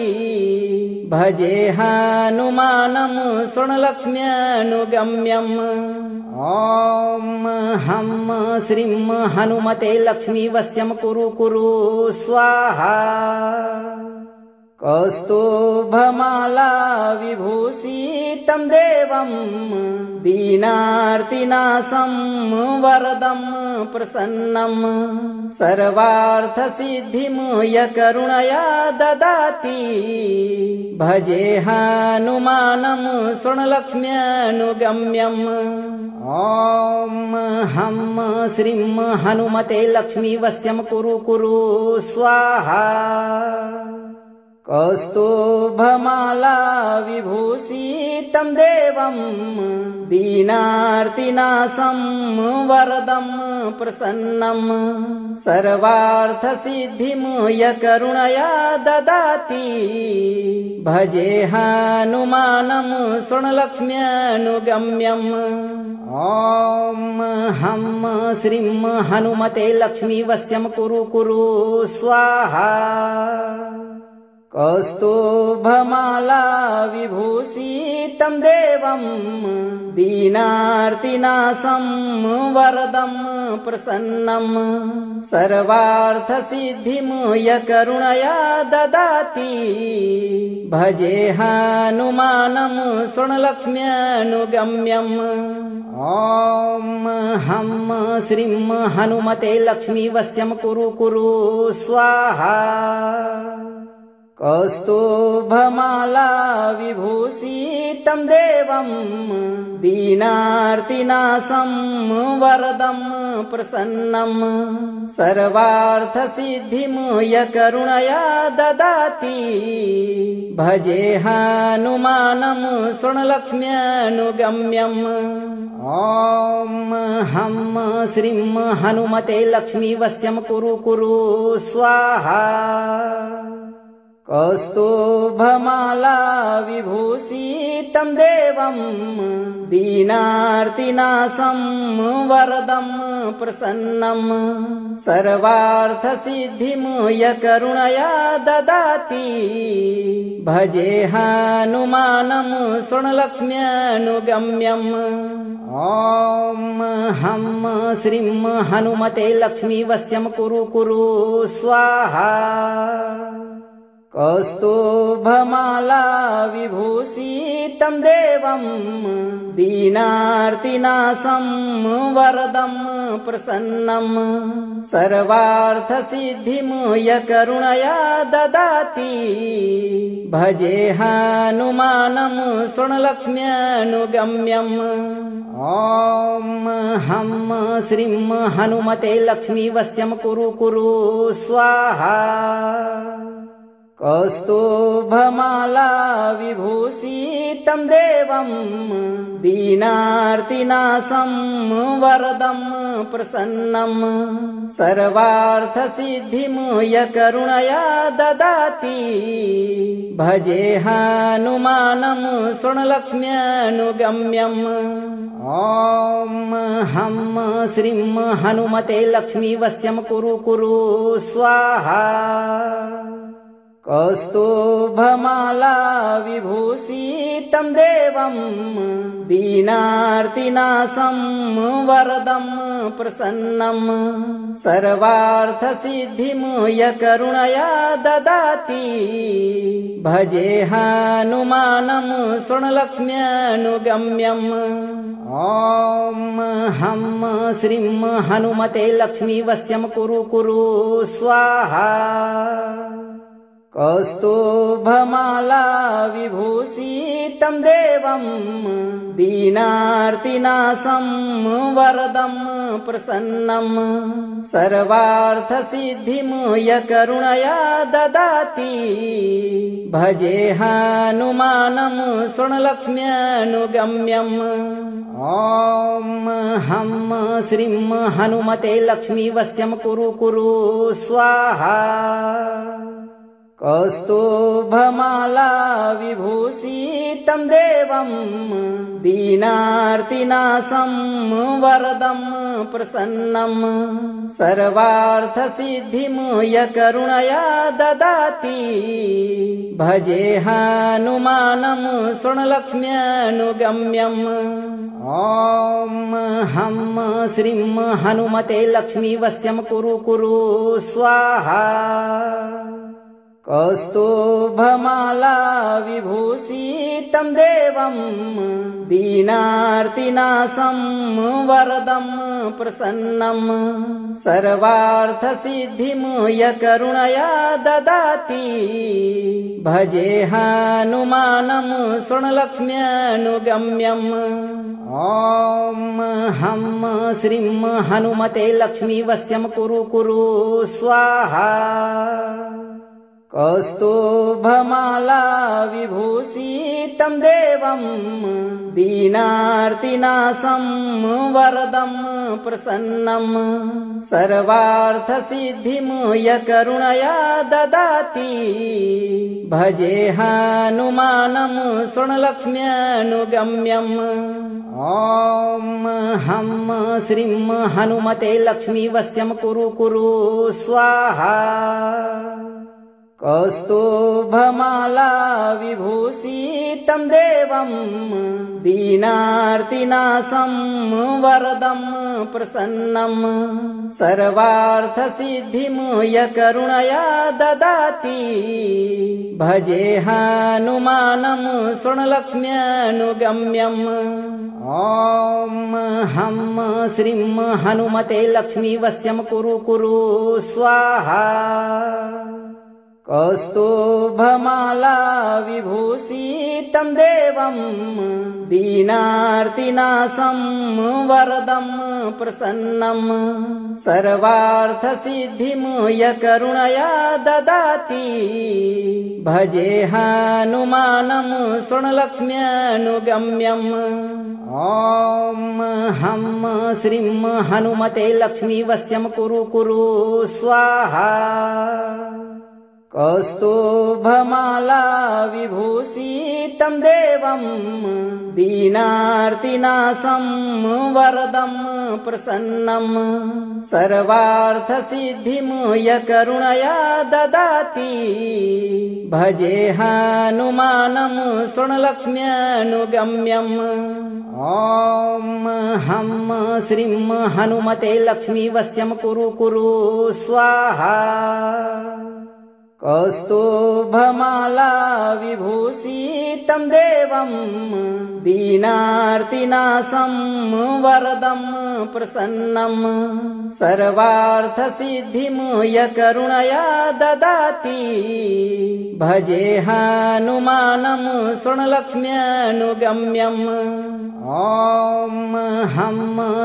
भजे हनुमानं स्वर्णलक्ष्म्यनुगम्यम्। ॐ हं श्रीं हनुमते लक्ष्मीवश्यं कुरु कुरु स्वाहा। कौस्तुभमाला विभूषितं देवं दीनार्तिनाशं वरदं प्रसन्नं सर्वार्थसिद्धिं यकरुणया ददाति भजे हनुमानं स्वर्णलक्ष्म्यनुगम्यम्। ॐ हं श्रीं हनुमते लक्ष्मीवश्यं कुरु कुरु स्वाहा। कौस्तुभमाला विभूषितं देवं दीनार्तिनाशं वरदं प्रसन्नं सर्वार्थसिद्धिं यकरुणया ददाति भजे हनुमानं स्वर्णलक्ष्म्यनुगम्यम्। ॐ हं श्रीं हनुमते लक्ष्मीवश्यं कुरु कुरु स्वाहा। कौस्तुभमाला विभूषितं देवं दीनार्तिनाशं वरदं प्रसन्नं सर्वार्थसिद्धिं यकरुणया ददाति भजे हनुमानं स्वर्णलक्ष्म्यनुगम्यम्। ॐ हं श्रीं हनुमते लक्ष्मीवश्यं कुरु कुरु स्वाहा। कौस्तुभमाला विभूषितं देवं दीनार्तिनाशं वरदं प्रसन्नं सर्वार्थसिद्धिं यकरुणया ददाति भजे हनुमानं स्वर्णलक्ष्म्यनुगम्यम्। ॐ हं श्रीं हनुमते लक्ष्मीवश्यं कुरु कुरु स्वाहा। कौस्तुभमाला विभूषितं देवं दीनार्तिनाशं वरदं प्रसन्नं सर्वार्थसिद्धिं यकरुणया ददाति भजे हनुमानं स्वर्णलक्ष्म्यनुगम्यम्। ॐ हं श्रीं हनुमते लक्ष्मीवश्यं कुरु कुरु स्वाहा। कौस्तुभमाला विभूषितं देवं दीनार्तिनाशं वरदं प्रसन्नं सर्वार्थसिद्धिं यकरुणया ददाति भजे हनुमानं स्वर्णलक्ष्म्यनुगम्यम्। ॐ हं श्रीं हनुमते लक्ष्मीवश्यं कुरु कुरु स्वाहा। कौस्तुभमाला विभूषितं देवं दीनार्तिनाशं वरदं प्रसन्नं सर्वार्थसिद्धिं यकरुणया ददाति भजे हनुमानं स्वर्णलक्ष्म्यनुगम्यम्। ॐ हं श्रीं हनुमते लक्ष्मीवश्यं कुरु कुरु स्वाहा। कौस्तुभमाला विभूषितं देवं दीनार्तिनाशं वरदं प्रसन्नं सर्वार्थसिद्धिं यकरुणया ददाति भजे हनुमानं स्वर्णलक्ष्म्यनुगम्यम्। ॐ हं श्रीं हनुमते लक्ष्मीवश्यं कुरु कुरु स्वाहा। कौस्तुभमाला विभूषितं देवं दीनार्तिनाशं वरदं प्रसन्नं सर्वार्थसिद्धिं यकरुणया ददाति भजे हनुमानं स्वर्णलक्ष्म्यनुगम्यम्। ॐ हं श्रीं हनुमते लक्ष्मीवश्यं कुरु कुरु स्वाहा। कौस्तुभमाला विभूषितं देवं दीनार्तिनाशं वरदं प्रसन्नं सर्वार्थसिद्धिं यकरुणया ददाति भजे हनुमानं स्वर्णलक्ष्म्यनुगम्यम्। ॐ हं श्रीं हनुमते लक्ष्मीवश्यं कुरु कुरु स्वाहा। कौस्तुभमाला विभूषितं देवं दीनार्तिनाशं वरदं प्रसन्नं सर्वार्थसिद्धिं यकरुणया ददाति भजे हनुमानं स्वर्णलक्ष्म्यनुगम्यम्। ॐ हं श्रीं हनुमते लक्ष्मीवश्यं कुरु कुरु स्वाहा। कौस्तुभमाला विभूषितं देवं दीनार्तिनाशं वरदं प्रसन्नं सर्वार्थसिद्धिं यकरुणया ददाति भजे हनुमानं स्वर्णलक्ष्म्यनुगम्यम्। ॐ हं श्रीं हनुमते लक्ष्मीवश्यं कुरु कुरु स्वाहा। कौस्तुभमाला विभूषितं देवं दीनार्तिनाशं वरदं प्रसन्नं सर्वार्थसिद्धिं यकरुणया ददाति भजे हनुमानं स्वर्णलक्ष्म्यनुगम्यम्। ॐ हं श्रीं हनुमते लक्ष्मीवश्यं कुरु कुरु स्वाहा। कौस्तुभमाला विभूषितं देवं दीनार्तिनाशं वरदं प्रसन्नं सर्वार्थसिद्धिं यकरुणया ददाति भजे हनुमानं स्वर्णलक्ष्म्यनुगम्यम्। ॐ हं श्रीं हनुमते लक्ष्मीवश्यं कुरु कुरु स्वाहा। कौस्तुभमाला विभूषितं देवं दीनार्तिनाशं वरदं प्रसन्नं सर्वार्थसिद्धिं यकरुणया ददाति भजे हनुमानं स्वर्णलक्ष्म्यनुगम्यम्। ॐ हं श्रीं हनुमते लक्ष्मीवश्यं कुरु कुरु स्वाहा। कौस्तुभमाला विभूषितं देवं दीनार्तिनाशं वरदं प्रसन्नं सर्वार्थसिद्धिं यकरुणया ददाति भजे हनुमानं स्वर्णलक्ष्म्यनुगम्यम्। ॐ हं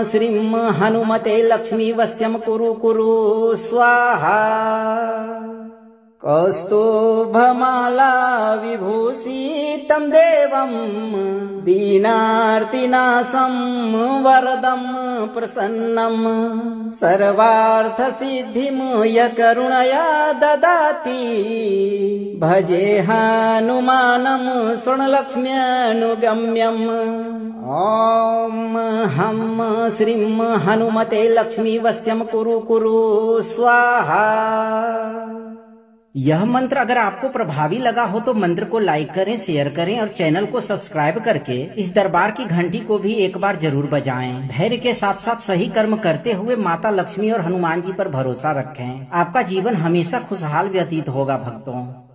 श्रीं हनुमते लक्ष्मीवश्यं कुरु कुरु स्वाहा। कौस्तुभमाला विभूषितं देवं दीनार्तिनाशं वरदं प्रसन्नं सर्वार्थसिद्धिं यकरुणया ददाति भजे हनुमानं स्वर्णलक्ष्म्यनुगम्यम्। ॐ हं श्रीं हनुमते लक्ष्मी वश्यं कुरु कुरु स्वाहा। यह मंत्र अगर आपको प्रभावी लगा हो तो मंत्र को लाइक करें, शेयर करें और चैनल को सब्सक्राइब करके इस दरबार की घंटी को भी एक बार जरूर बजाएं। धैर्य के साथ साथ सही कर्म करते हुए माता लक्ष्मी और हनुमान जी पर भरोसा रखें। आपका जीवन हमेशा खुशहाल व्यतीत होगा भक्तों।